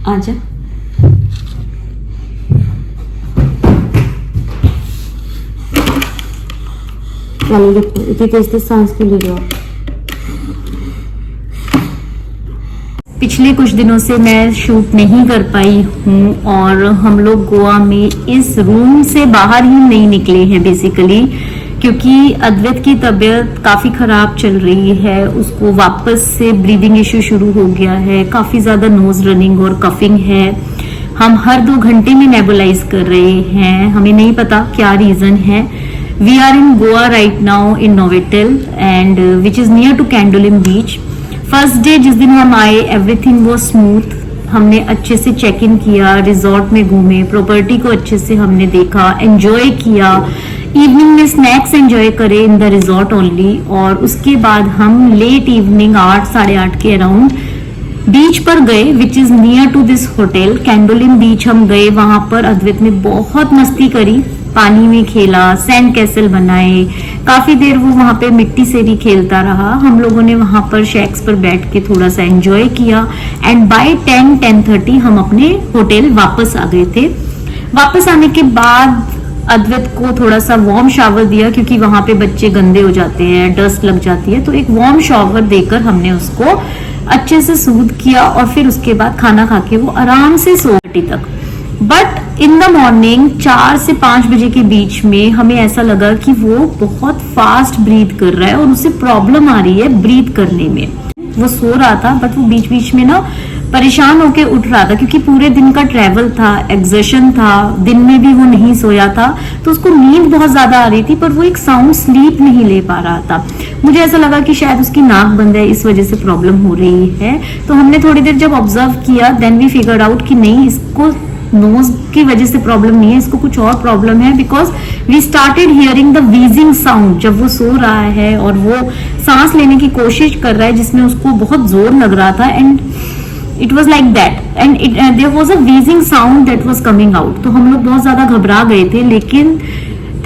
आजा। चलो देखो इतनी तेज तेज सांस क्यों ले रहे हो? पिछले कुछ दिनों से मैं शूट नहीं कर पाई हूँ और हम लोग गोवा में इस रूम से बाहर ही नहीं निकले हैं बेसिकली, क्योंकि अद्वैत की तबीयत काफ़ी ख़राब चल रही है। उसको वापस से ब्रीदिंग इशू शुरू हो गया है, काफ़ी ज़्यादा नोज रनिंग और कफिंग है। हम हर 2 घंटे में नेबुलाइज कर रहे हैं, हमें नहीं पता क्या रीज़न है। We are in Goa right now in Novotel and which is near to Candolim beach. First day जिस दिन हम आए एवरीथिंग वो स्मूथ, हमने अच्छे से चेक इन किया, रिजॉर्ट में घूमे, प्रॉपर्टी को अच्छे से हमने देखा, एंजॉय किया, इवनिंग में स्नैक्स एंजॉय करे इन द रिजॉर्ट ओनली। और उसके बाद हम लेट इवनिंग 8 साढ़े 8 के अराउंड बीच पर गए which is near to this hotel Candolim beach. हम गए, वहां पर अद्वैत ने बहुत मस्ती करी, पानी में खेला, सैंड कैसल बनाए, काफी देर वो वहां पे मिट्टी से भी खेलता रहा। हम लोगों ने वहां पर शेक्स पर बैठ के थोड़ा सा एंजॉय किया एंड बाय 10-10:30 हम अपने होटल वापस आ गए थे। वापस आने के बाद अद्वैत को थोड़ा सा वार्म शावर दिया, क्योंकि वहां पे बच्चे गंदे हो जाते हैं, डस्ट लग जाती है, तो एक वार्म शावर देकर हमने उसको अच्छे से सूद किया और फिर उसके बाद खाना खा के वो आराम से 1:30 तक। बट इन द मॉर्निंग 4 से 5 बजे के बीच में हमें ऐसा लगा कि वो बहुत फास्ट ब्रीथ कर रहा है और उसे प्रॉब्लम आ रही है ब्रीथ करने में। वो सो रहा था बट वो बीच बीच में ना परेशान होके उठ रहा था, क्योंकि पूरे दिन का ट्रैवल था, एग्जर्शन था, दिन में भी वो नहीं सोया था, तो उसको नींद बहुत ज्यादा आ रही थी पर वो एक साउंड स्लीप नहीं ले पा रहा था। मुझे ऐसा लगा कि शायद उसकी नाक बंद है, इस वजह से प्रॉब्लम हो रही है। तो हमने थोड़ी देर जब ऑब्जर्व किया देन वी फिगर आउट कि नहीं, इसको नोज की वजह से प्रॉब्लम नहीं है, इसको कुछ और प्रॉब्लम है। Because we started hearing the wheezing sound जब वो सो रहा है और वो सांस लेने की कोशिश कर रहा है जिसमें उसको बहुत जोर लग रहा था and it was like that and there was a wheezing sound that was coming out. तो हम लोग बहुत ज्यादा घबरा गए थे, लेकिन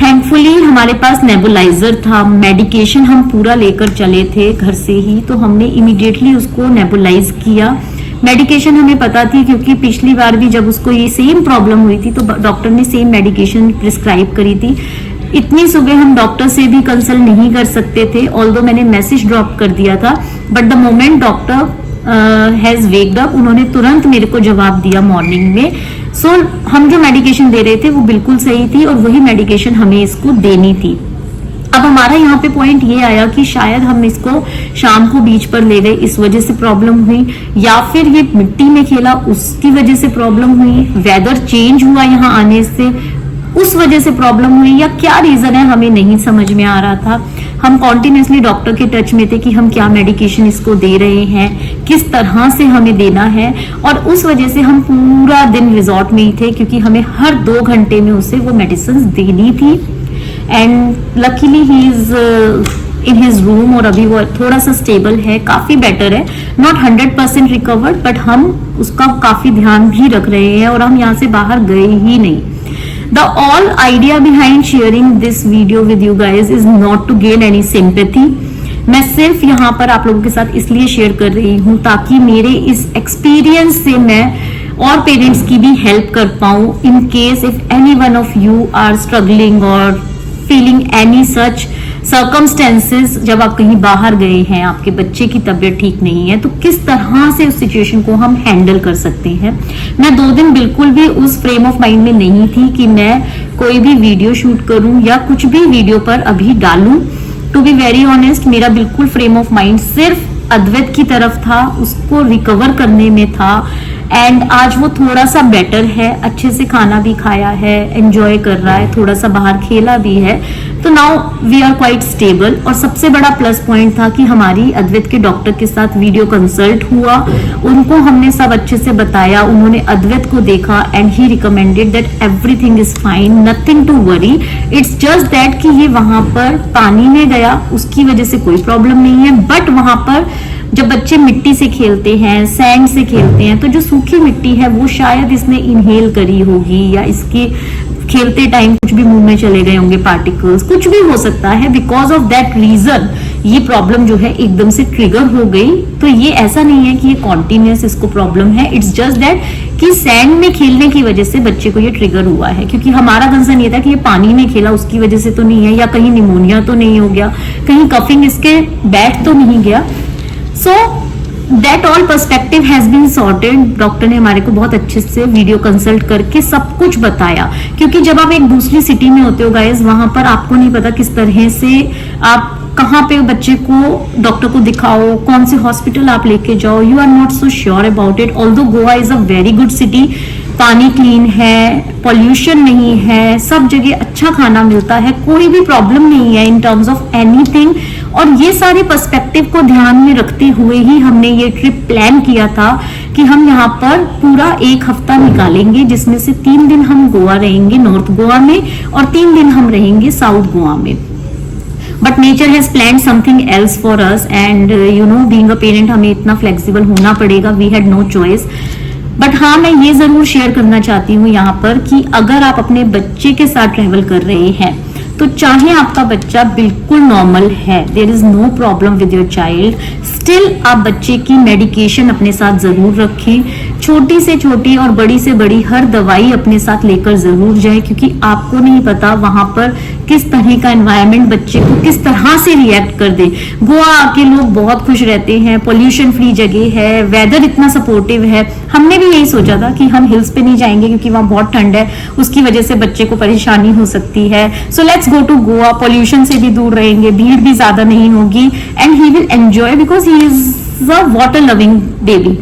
थैंकफुली हमारे पास नेबुलाइजर था, मेडिकेशन हम पूरा लेकर चले थे घर से ही, तो हमने इमीडिएटली उसको नेबुलाइज किया। मेडिकेशन हमें पता थी, क्योंकि पिछली बार भी जब उसको ये सेम प्रॉब्लम हुई थी तो डॉक्टर ने सेम मेडिकेशन प्रिस्क्राइब करी थी। इतनी सुबह हम डॉक्टर से भी कंसल्ट नहीं कर सकते थे, ऑल्दो मैंने मैसेज ड्रॉप कर दिया था, but the moment doctor has waked up उन्होंने तुरंत मेरे को जवाब दिया मॉर्निंग में। सो हम जो मेडिकेशन दे रहे थे वो बिल्कुल सही थी और वही मेडिकेशन हमें इसको देनी थी। अब हमारा यहाँ पे पॉइंट ये आया कि शायद हम इसको शाम को बीच पर ले गए, इस वजह से प्रॉब्लम हुई, या फिर ये मिट्टी में खेला उसकी वजह से प्रॉब्लम हुई, वेदर चेंज हुआ यहाँ आने से उस वजह से प्रॉब्लम हुई, या क्या रीजन है हमें नहीं समझ में आ रहा था। हम कॉन्टिन्यूसली डॉक्टर के टच में थे कि हम क्या मेडिकेशन इसको दे रहे हैं, किस तरह से हमें देना है, और उस वजह से हम पूरा दिन रिजॉर्ट में ही थे, क्योंकि हमें हर 2 घंटे में उसे वो मेडिसिन देनी थी। And luckily he is in his room और अभी वो थोड़ा सा स्टेबल है, काफी बेटर है, नॉट 100% रिकवर्ड, बट हम उसका काफी ध्यान भी रख रहे हैं और हम यहाँ से बाहर गए ही नहीं। The all idea behind sharing this video with you guys is not to gain any sympathy. मैं सिर्फ यहाँ पर आप लोगों के साथ इसलिए शेयर कर रही हूँ ताकि मेरे इस एक्सपीरियंस से मैं और पेरेंट्स की भी हेल्प कर पाऊँ, in case if any one of you are struggling और फीलिंग एनी सच सर्कमस्टेंसेस। जब आप कहीं बाहर गए हैं, आपके बच्चे की तबीयत ठीक नहीं है, तो किस तरह से उस सिचुएशन को हम हैंडल कर सकते हैं। मैं 2 दिन बिल्कुल भी उस फ्रेम ऑफ माइंड में नहीं थी कि मैं कोई भी वीडियो शूट करूं या कुछ भी वीडियो पर अभी डालूं। टू बी वेरी ऑनेस्ट, मेरा बिल्कुल फ्रेम ऑफ माइंड सिर्फ अद्वैत की तरफ था, उसको रिकवर करने में था। एंड आज वो थोड़ा सा बेटर है, अच्छे से खाना भी खाया है, एंजॉय कर रहा है, थोड़ा सा बाहर खेला भी है, तो now we are quite stable. और सबसे बड़ा प्लस पॉइंट था कि हमारी अद्वैत के डॉक्टर के साथ वीडियो कंसल्ट हुआ, उनको हमने सब अच्छे से बताया, उन्होंने अद्वैत को देखा and he recommended that everything is fine, nothing to worry, it's just that कि ये वहां पर पानी में गया, उसकी वजह से कोई प्रॉब्लम नहीं है। बट वहां पर जब बच्चे मिट्टी से खेलते हैं, सैंड से खेलते हैं, तो जो सूखी मिट्टी है वो शायद इसने इनहेल करी होगी, या इसके खेलते टाइम कुछ भी मुंह में चले गए होंगे पार्टिकल्स, कुछ भी हो सकता है। बिकॉज ऑफ दैट रीजन ये प्रॉब्लम जो है एकदम से ट्रिगर हो गई। तो ये ऐसा नहीं है कि ये कॉन्टिन्यूस इसको प्रॉब्लम है, इट्स जस्ट दैट कि सैंड में खेलने की वजह से बच्चे को ये ट्रिगर हुआ है, क्योंकि हमारा कंसर्न ये था कि ये पानी में खेला उसकी वजह से तो नहीं है, या कहीं निमोनिया तो नहीं हो गया, कहीं कफिंग इसके बैठ तो नहीं गया। So that all perspective has been sorted. Doctor ने हमारे को बहुत अच्छे से वीडियो कंसल्ट करके सब कुछ बताया, क्योंकि जब आप एक दूसरी सिटी में होते हो गाइस, वहां पर आपको नहीं पता किस तरह से आप कहाँ पे बच्चे को डॉक्टर को दिखाओ, कौन से हॉस्पिटल आप लेके जाओ, you are not so sure about it. Although Goa is a very good city, पानी क्लीन है, पॉल्यूशन नहीं है, सब जगह अच्छा खाना मिलता है, कोई भी प्रॉब्लम नहीं है इन टर्म्स ऑफ एनीथिंग। और ये सारे पर्सपेक्टिव को ध्यान में रखते हुए ही हमने ये ट्रिप प्लान किया था कि हम यहाँ पर पूरा 1 हफ्ता निकालेंगे, जिसमें से 3 दिन हम गोवा रहेंगे, नॉर्थ गोवा में, और 3 दिन हम रहेंगे साउथ गोवा में। But nature has plan something else for us, and you know being a parent हमें इतना फ्लेक्सिबल होना पड़ेगा, we had no choice. But हाँ, मैं ये जरूर शेयर करना चाहती हूँ यहाँ पर कि अगर आप अपने बच्चे के साथ ट्रेवल कर रहे हैं, तो चाहे आपका बच्चा बिल्कुल नॉर्मल है, there is no problem with your child, still आप बच्चे की मेडिकेशन अपने साथ जरूर रखें। छोटी से छोटी और बड़ी से बड़ी हर दवाई अपने साथ लेकर जरूर जाए, क्योंकि आपको नहीं पता वहां पर किस तरह का एनवायरनमेंट बच्चे को किस तरह से रिएक्ट कर दे। गोवा आके लोग बहुत खुश रहते हैं, पोल्यूशन फ्री जगह है, वेदर इतना सपोर्टिव है। हमने भी यही सोचा था कि हम हिल्स पे नहीं जाएंगे क्योंकि वहां बहुत ठंड है, उसकी वजह से बच्चे को परेशानी हो सकती है। So let's go to Goa, pollution से भी दूर रहेंगे, भीड़ भी ज्यादा नहीं होगी, and he will enjoy because he is a water loving baby.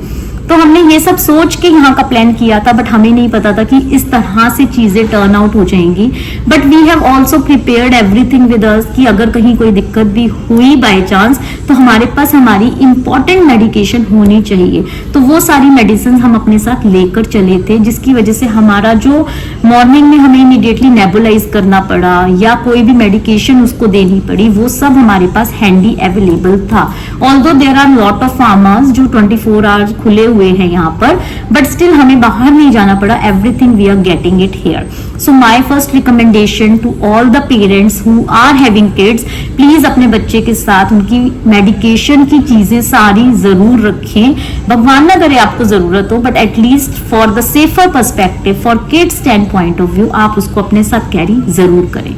तो हमने ये सब सोच के यहाँ का प्लान किया था, बट हमें नहीं पता था कि इस तरह से चीजें टर्न आउट हो जाएंगी। But we have also prepared everything with us कि अगर कहीं कोई दिक्कत भी हुई बाय चांस, तो हमारे पास हमारी इंपॉर्टेंट मेडिकेशन होनी चाहिए। तो वो सारी मेडिसिन हम अपने साथ लेकर चले थे, जिसकी वजह से हमारा जो मॉर्निंग में हमें इमीडिएटली नेबुलाइज करना पड़ा या कोई भी मेडिकेशन उसको देनी पड़ी, वो सब हमारे पास हैंडी अवेलेबल था। Although there are lot of farmers जो 24 आवर्स खुले हुए हैं यहाँ पर, बट स्टिल हमें बाहर नहीं जाना पड़ा। Everything we are getting it here. So my first recommendation to all the parents who are having kids, please अपने बच्चे के साथ उनकी मेडिकेशन की चीजें सारी जरूर रखें। भगवान ना करे आपको जरूरत हो, but at least for the safer perspective, for kids stand point of view, आप उसको अपने साथ कैरी जरूर करें।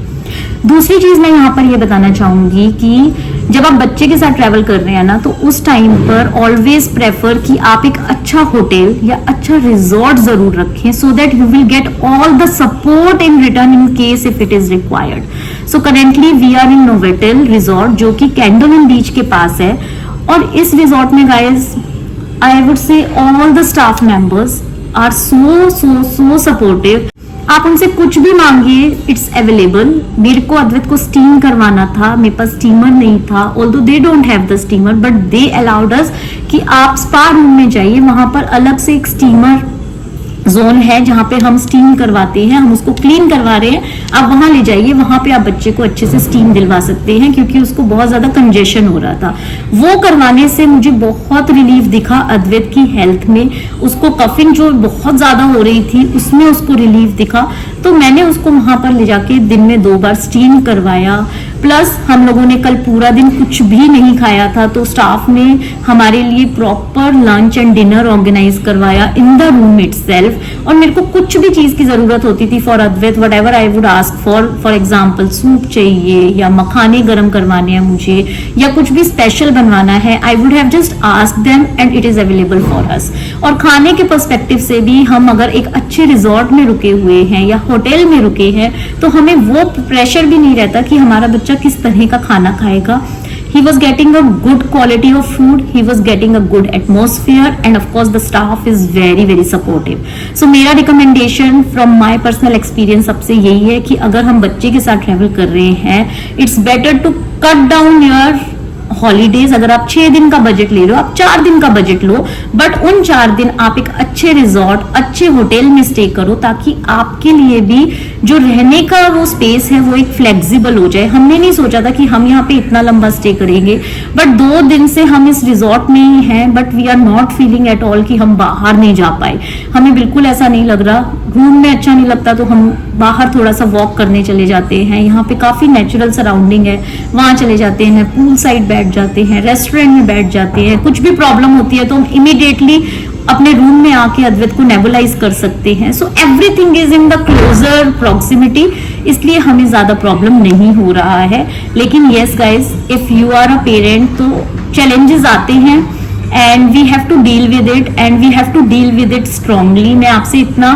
दूसरी चीज मैं यहाँ पर ये बताना चाहूंगी कि जब आप बच्चे के साथ ट्रैवल कर रहे हैं ना, तो उस टाइम पर ऑलवेज प्रेफर कि आप एक अच्छा होटल या अच्छा रिजॉर्ट जरूर रखें, so that you will get all the support in return in case if it is required. So currently we are in Novotel resort, जो कि कैंडोलिन बीच के पास है, और इस रिजॉर्ट में guys I would say all the staff members are so supportive. आप उनसे कुछ भी मांगिए, इट्स अवेलेबल। मेरे को अद्वैत को स्टीम करवाना था, मेरे पास स्टीमर नहीं था, although they don't have the steamer, but they allowed us कि आप स्पा रूम में जाइए, वहां पर अलग से एक स्टीमर जोन है जहां पे हम स्टीम करवाते हैं, हम उसको क्लीन करवा रहे हैं, आप वहां ले जाइए, वहां पे आप बच्चे को अच्छे से स्टीम दिलवा सकते हैं, क्योंकि उसको बहुत ज्यादा कंजेशन हो रहा था। वो करवाने से मुझे बहुत रिलीफ दिखा अद्वैत की हेल्थ में। उसको कफिंग जो बहुत ज्यादा हो रही थी उसमें उसको रिलीफ दिखा, तो मैंने उसको वहां पर ले जाके दिन में 2 बार स्टीम करवाया। प्लस हम लोगों ने कल पूरा दिन कुछ भी नहीं खाया था, तो स्टाफ ने हमारे लिए proper lunch and dinner organise करवाया इन द रूम इटसेल्फ। और मेरे को कुछ भी चीज की जरूरत होती थी for Advait, whatever I would ask for example soup चाहिए या मखाने गर्म करवाने हैं मुझे, या कुछ भी स्पेशल बनवाना है, I would have just ask them and it is available for us. और खाने के पर्सपेक्टिव से भी हम अगर एक अच्छे रिजॉर्ट में रुके हुए हैं या होटल में रुके हैं, तो हमें वो प्रेशर भी नहीं रहता कि हमारा बच्चा किस तरह का खाना खाएगा। He was getting a good quality of food, he was getting a good atmosphere, and of course the staff is very supportive. So मेरा recommendation from my personal experience सबसे यही है कि अगर हम बच्चे के साथ travel कर रहे हैं, it's better to cut down your holidays. अगर आप 6 दिन का बजट ले रहे हो, आप 4 दिन का बजट लो, बट उन 4 दिन आप एक अच्छे रिजॉर्ट, अच्छे होटल में स्टे करो, ताकि आपके लिए भी जो रहने का वो स्पेस है वो एक फ्लेक्सिबल हो जाए। हमने नहीं सोचा था कि हम यहाँ पे इतना लंबा स्टे करेंगे, बट 2 दिन से हम इस रिजॉर्ट में ही हैं, but we are not feeling at all कि हम बाहर नहीं जा पाए। हमें बिल्कुल ऐसा नहीं लग रहा, रूम में अच्छा नहीं लगता तो हम बाहर थोड़ा सा वॉक करने चले जाते हैं। यहाँ पे काफी नेचुरल सराउंडिंग है, वहां चले जाते हैं, पूल साइड बैठ जाते हैं, रेस्टोरेंट में बैठ जाते हैं। कुछ भी प्रॉब्लम होती है तो हम इमीडिएटली अपने रूम में आके अद्वैत को नेबुलाइज कर सकते हैं. So everything is in the closer proximity, इसलिए हमें ज्यादा प्रॉब्लम नहीं हो रहा है. लेकिन yes guys, if you are a parent तो चैलेंजेस आते हैं and we have to deal with it and we have to deal with it strongly. मैं आपसे इतना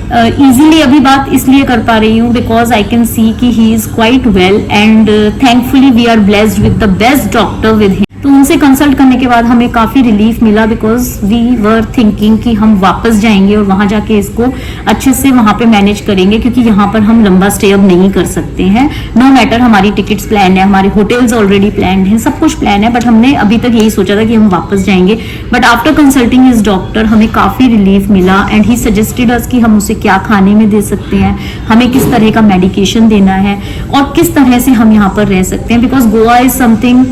इजीली अभी बात इसलिए कर पा रही हूँ बिकॉज आई कैन सी कि he is quite well and thankfully we are blessed with the best doctor with him. तो उनसे कंसल्ट करने के बाद हमें काफी रिलीफ मिला बिकॉज वी वर थिंकिंग कि हम वापस जाएंगे और वहां जाके इसको अच्छे से वहां पे मैनेज करेंगे, क्योंकि यहाँ पर हम लंबा स्टे अब नहीं कर सकते हैं. नो मैटर, हमारी टिकट्स प्लान है, हमारे होटल्स ऑलरेडी प्लान है, सब कुछ प्लान है, बट हमने अभी तक यही सोचा था कि हम वापस जाएंगे. But after consulting his doctor हमें काफी रिलीफ मिला एंड ही सजेस्टेड अस कि हम उसे क्या खाने में दे सकते हैं, हमें किस तरह का मेडिकेशन देना है और किस तरह से हम यहाँ पर रह सकते हैं. Because Goa is something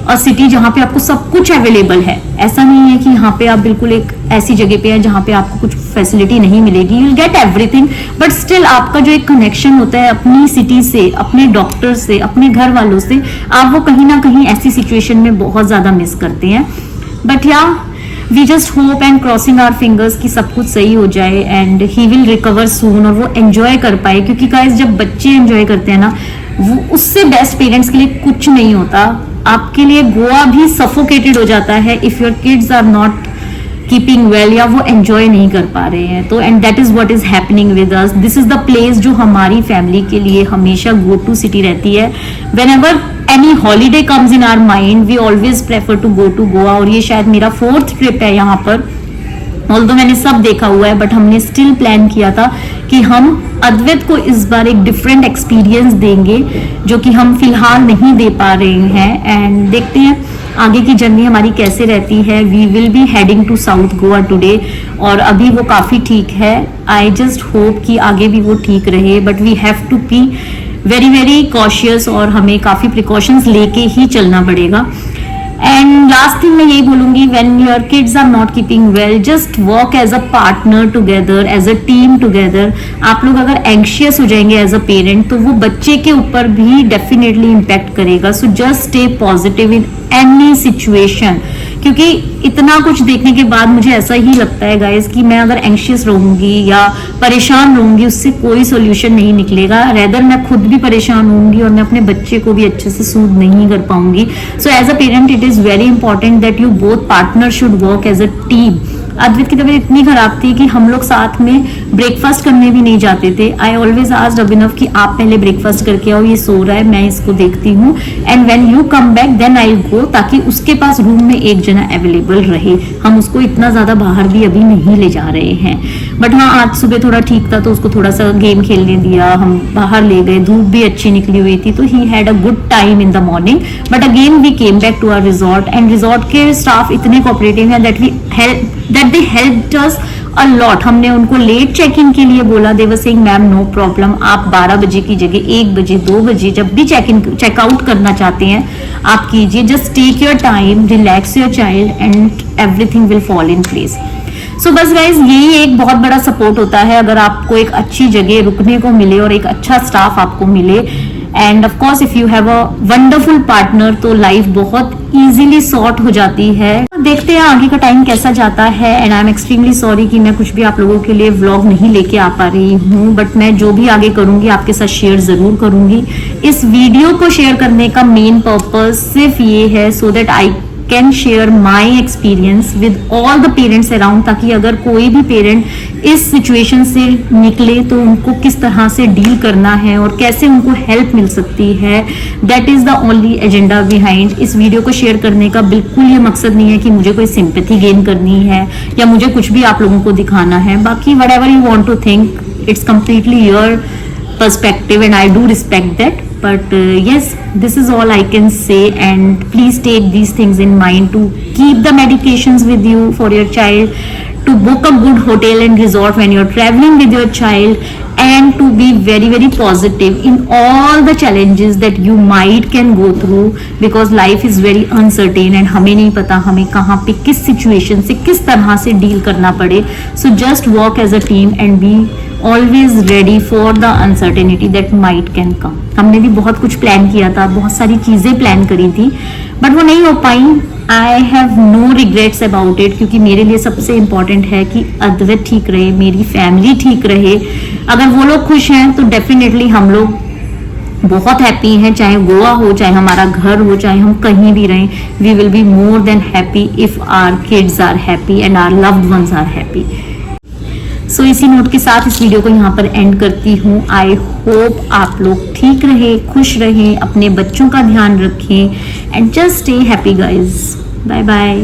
a city जहाँ पे आपको सब कुछ अवेलेबल है. ऐसा नहीं है कि यहाँ पे आप बिल्कुल एक ऐसी जगह पे हैं जहाँ पे आपको कुछ फैसिलिटी नहीं मिलेगी. You will get everything, but still आपका जो एक कनेक्शन होता है अपनी सिटी से, अपने डॉक्टर से, अपने घर वालों से, आप वो कहीं ना कहीं ऐसी सिचुएशन में बहुत ज्यादा मिस करते हैं. बट या we just hope and crossing our fingers कि सब कुछ सही हो जाए and he will recover soon और वो एंजॉय कर पाए. क्योंकि गाइस, जब बच्चे एंजॉय करते हैं ना, वो उससे बेस्ट पेरेंट्स के लिए कुछ नहीं होता. आपके लिए गोवा भी सफोकेटेड हो जाता है if your kids are not keeping well या वो एंजॉय नहीं कर पा रहे हैं. तो and that is what is happening with us. This is the place जो हमारी फैमिली के लिए हमेशा गो टू सिटी रहती है. Whenever any holiday comes in our mind we always prefer to go to Goa. और ये शायद मेरा 4th ट्रिप है यहाँ पर. ऑल्दो मैंने सब देखा हुआ है बट हमने स्टिल प्लान किया था कि हम अद्वैत को इस बार एक डिफरेंट एक्सपीरियंस देंगे जो कि हम फिलहाल नहीं दे पा रहे हैं. एंड देखते हैं आगे की जर्नी हमारी कैसे रहती है. We will be heading to south Goa today और अभी वो काफी ठीक है. आई जस्ट होप कि आगे भी वो ठीक रहे, but we have to be very very cautious और हमें काफी प्रिकॉशंस लेके ही चलना पड़ेगा. एंड लास्ट थिंग मैं यही बोलूंगी, when your kids are not keeping well, just work as a partner together, as a team together. आप लोग अगर एंग्शियस हो जाएंगे एज अ पेरेंट तो वो बच्चे के ऊपर भी डेफिनेटली इम्पैक्ट करेगा. So just stay positive in any situation. क्योंकि इतना कुछ देखने के बाद मुझे ऐसा ही लगता है गाइस कि मैं अगर एंग्शियस रहूंगी या परेशान रहूंगी उससे कोई सोल्यूशन नहीं निकलेगा. रेदर मैं खुद भी परेशान होंगी और मैं अपने बच्चे को भी अच्छे से सूद नहीं कर पाऊंगी. So as a parent it is very important that you both partner should work as a team. Advait की तबीयत इतनी खराब थी कि हम लोग साथ में ब्रेकफास्ट करने भी नहीं जाते थे. आई ऑलवेज आस्क्ड अभिनव कि आप पहले ब्रेकफास्ट करके आओ, ये सो रहा है, मैं इसको देखती हूँ and when you come back then I go, ताकि उसके पास रूम में एक जना अवेलेबल रहे. हम उसको इतना ज्यादा बाहर भी अभी नहीं ले जा रहे हैं. बट हाँ, आज सुबह थोड़ा ठीक था तो उसको थोड़ा सा गेम खेलने दिया, हम बाहर ले गए, धूप भी अच्छी निकली हुई थी तो he had a good time in the morning. But again we came back to our resort and resort के स्टाफ इतने कोऑपरेटिव हैं that they helped us a lot. हमने उनको लेट चेक इन के लिए बोला. they were saying ma'am no problem, आप 12 बजे की जगह 1 बजे 2 बजे जब भी चेकआउट करना चाहते हैं आप कीजिए. Just take your time, relax your child and everything will fall in place. So बस गाइज, यही एक बहुत बड़ा सपोर्ट होता है अगर आपको एक अच्छी जगह रुकने को मिले और एक अच्छा स्टाफ आपको मिले. End of course if you have a wonderful partner तो लाइफ बहुत इजीली सॉर्ट हो जाती है. देखते हैं आगे का टाइम कैसा जाता है. And I am extremely sorry कि मैं कुछ भी आप लोगों के लिए व्लॉग नहीं लेके आ पा रही हूँ, बट मैं जो भी आगे करूंगी आपके साथ शेयर जरूर करूंगी. इस वीडियो को शेयर करने का मेन पर्पस सिर्फ ये है so that I can share my experience with all the parents around, ताकि अगर कोई भी पेरेंट इस सिचुएशन से निकले तो उनको किस तरह से डील करना है और कैसे उनको हेल्प मिल सकती है. That is the only agenda behind. इस वीडियो को शेयर करने का बिल्कुल ये मकसद नहीं है कि मुझे कोई सिंपैथी गेन करनी है या मुझे कुछ भी आप लोगों को दिखाना है. बाकी whatever you want to think, it's completely your perspective and I do respect that, but yes, this is all I can say. And please take these things in mind to keep the medications with you for your child, to book a good hotel and resort when you're traveling with your child, and to be very very positive in all the challenges that you might can go through, because life is very uncertain and हमें नहीं पता हमें कहाँ पे किस situation से किस तरह से डील करना पड़े. So just work as a team and be always ready for the uncertainty that might can come. हमने भी बहुत कुछ प्लान किया था, बहुत सारी चीजें प्लान करी थी, बट वो नहीं हो पाई। I have no regrets about it, क्योंकि मेरे लिए सबसे इम्पोर्टेंट है कि अद्वैत ठीक रहे, मेरी फैमिली ठीक रहे। अगर वो लोग खुश हैं तो डेफिनेटली हम लोग बहुत हैप्पी हैं, चाहे गोवा हो, चाहे हमारा घर हो, चाहे हम कहीं भी रहें। We will be more than happy if our kids are happy and our loved ones are happy. So इसी नोट के साथ इस वीडियो को यहाँ पर एंड करती हूँ। आई होप आप लोग ठीक रहे, खुश रहें, अपने बच्चों का ध्यान रखें and just stay happy guys. Bye bye.